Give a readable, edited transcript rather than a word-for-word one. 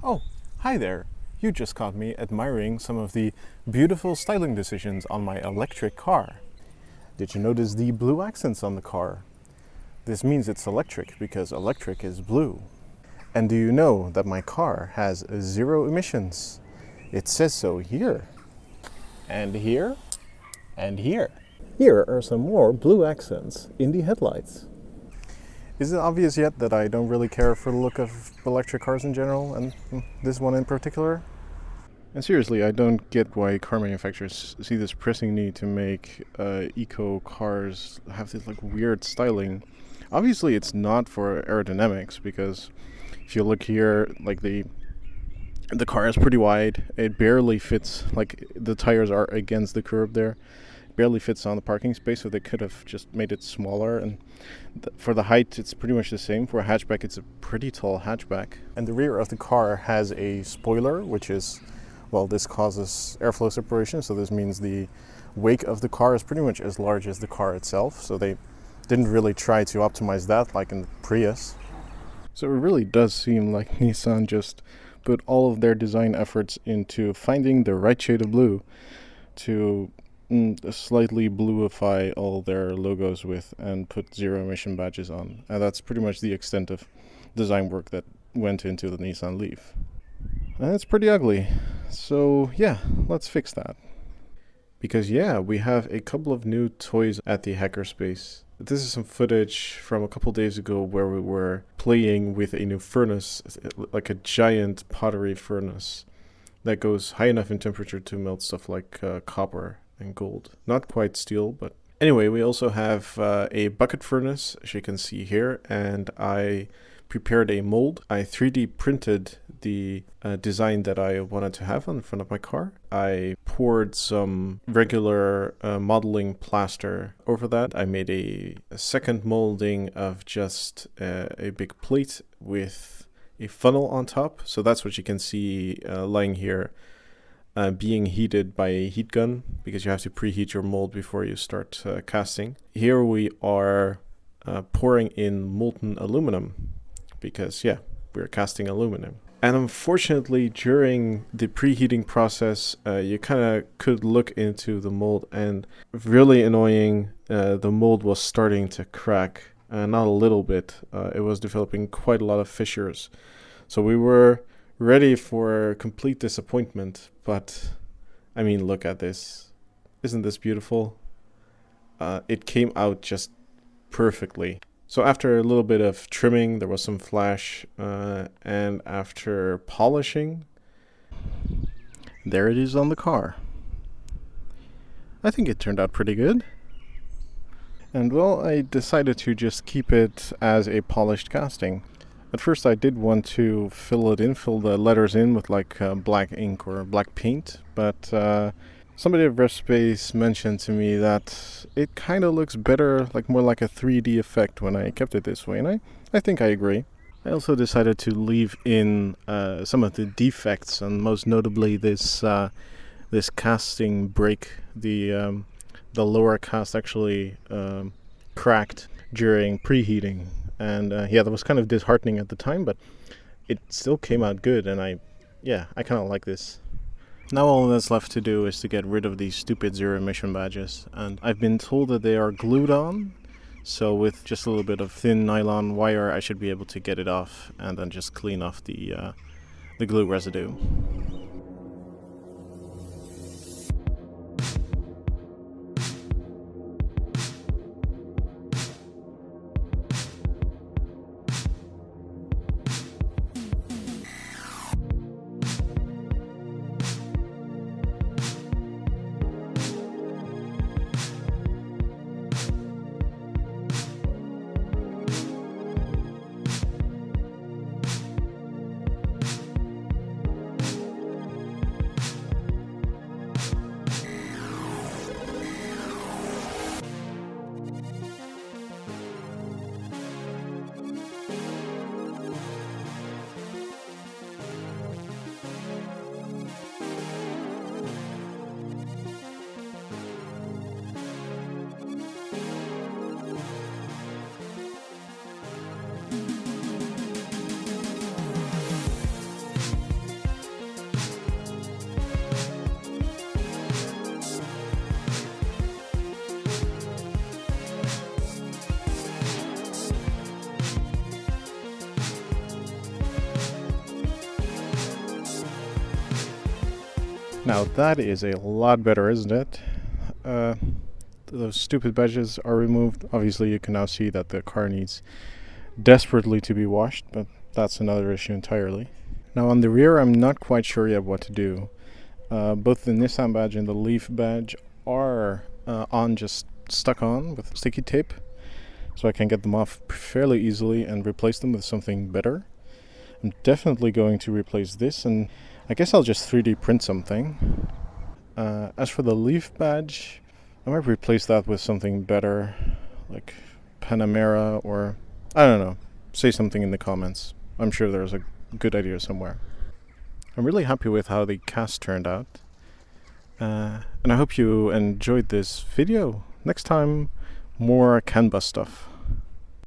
Oh, hi there. You just caught me admiring some of the beautiful styling decisions on my electric car. Did you notice the blue accents on the car? This means it's electric because electric is blue. And do you know that my car has zero emissions? It says so here. And here. And here. Here are some more blue accents in the headlights. Is it obvious yet that I don't really care for the look of electric cars in general, and this one in particular? And seriously, I don't get why car manufacturers see this pressing need to make eco cars have this like weird styling. Obviously, it's not for aerodynamics, because if you look here, like the car is pretty wide. It barely fits, like the tires are against the curb there. Barely fits on the parking space, so they could have just made it smaller. And for the height, it's pretty much the same. For a hatchback, it's a pretty tall hatchback. And the rear of the car has a spoiler, which is, well, this causes airflow separation, so this means the wake of the car is pretty much as large as the car itself. So they didn't really try to optimize that like in the Prius. So it really does seem like Nissan just put all of their design efforts into finding the right shade of blue to slightly bluify all their logos with and put zero emission badges on. And that's pretty much the extent of design work that went into the Nissan Leaf. And it's pretty ugly. So yeah, let's fix that. Because yeah, we have a couple of new toys at the hackerspace. This is some footage from a couple days ago where we were playing with a new furnace, like a giant pottery furnace that goes high enough in temperature to melt stuff like copper and gold. Not quite steel, but anyway, we also have a bucket furnace, as you can see here, and I prepared a mold. I 3D printed the design that I wanted to have on the front of my car. I poured some regular modeling plaster over that. I made a second molding of just a big plate with a funnel on top. So that's what you can see lying here. Being heated by a heat gun, because you have to preheat your mold before you start casting. Here we are pouring in molten aluminum, because yeah, we're casting aluminum. And unfortunately, during the preheating process, you kind of could look into the mold, and really annoying, the mold was starting to crack. Not a little bit, it was developing quite a lot of fissures. So we were ready for complete disappointment, but I mean, look at this. Isn't this beautiful? It came out just perfectly. So after a little bit of trimming, there was some flash, and after polishing, there it is on the car. I think it turned out pretty good. And well, I decided to just keep it as a polished casting. At first I did want to fill the letters in with like black ink or black paint, but somebody at RestSpace mentioned to me that it kind of looks better, like more like a 3D effect when I kept it this way, and I think I agree. I also decided to leave in some of the defects, and most notably this casting break. The lower cast actually cracked during preheating. And yeah, that was kind of disheartening at the time, but it still came out good, and I kind of like this. Now all that's left to do is to get rid of these stupid zero emission badges, and I've been told that they are glued on, so with just a little bit of thin nylon wire I should be able to get it off and then just clean off the glue residue. Now that is a lot better, isn't it? Those stupid badges are removed. Obviously you can now see that the car needs desperately to be washed, but that's another issue entirely. Now on the rear I'm not quite sure yet what to do. Both the Nissan badge and the Leaf badge are just stuck on with sticky tape, so I can get them off fairly easily and replace them with something better. I'm definitely going to replace this, and I guess I'll just 3D print something. As for the Leaf badge, I might replace that with something better, like Panamera, or I don't know. Say something in the comments. I'm sure there's a good idea somewhere. I'm really happy with how the cast turned out. And I hope you enjoyed this video. Next time, more CAN bus stuff.